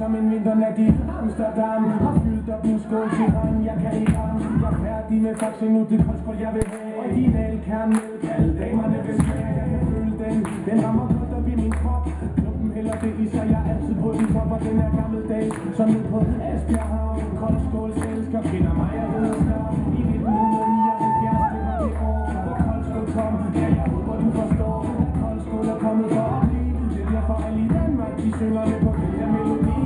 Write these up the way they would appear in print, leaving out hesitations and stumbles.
som en vinternat i Amsterdam. Har fyldt op min skål til hånd, jeg kan ikke ramme. Jeg er færdig med faxe nu, det koldskål jeg vil have. Original kernmælk, alle damerne vil smage. Jeg kan føle den rammer godt op i min krop. Klubben hælder det i sig, jeg er altid på den top. Og den er gammeldags, som ned på Esbjerg Havn. Koldskåls elsker, finder mig og ridderskab. I 1979, det var det år, hvor koldskål kom. Ja, jeg håber du forstår, at koldskål er kommet for at blive. Det er derfor alle i Danmark, de synger med på den her melodi.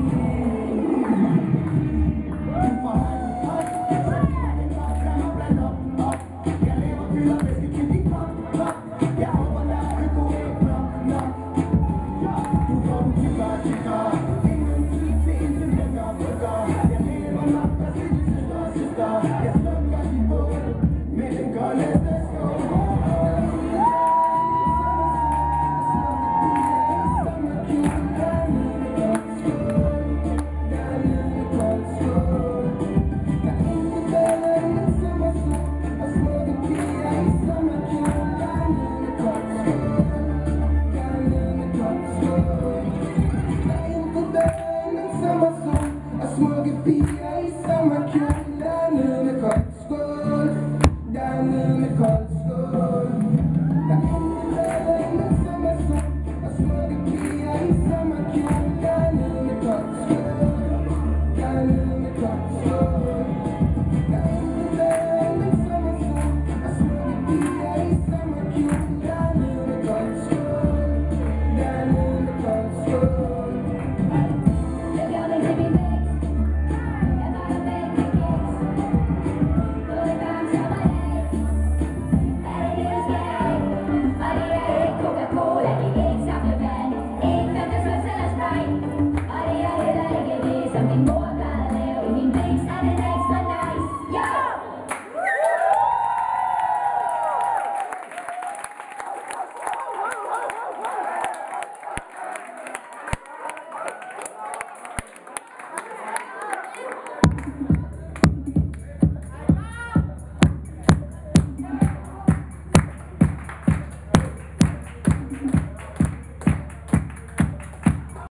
I smoke it, I smoke it, I smoke it,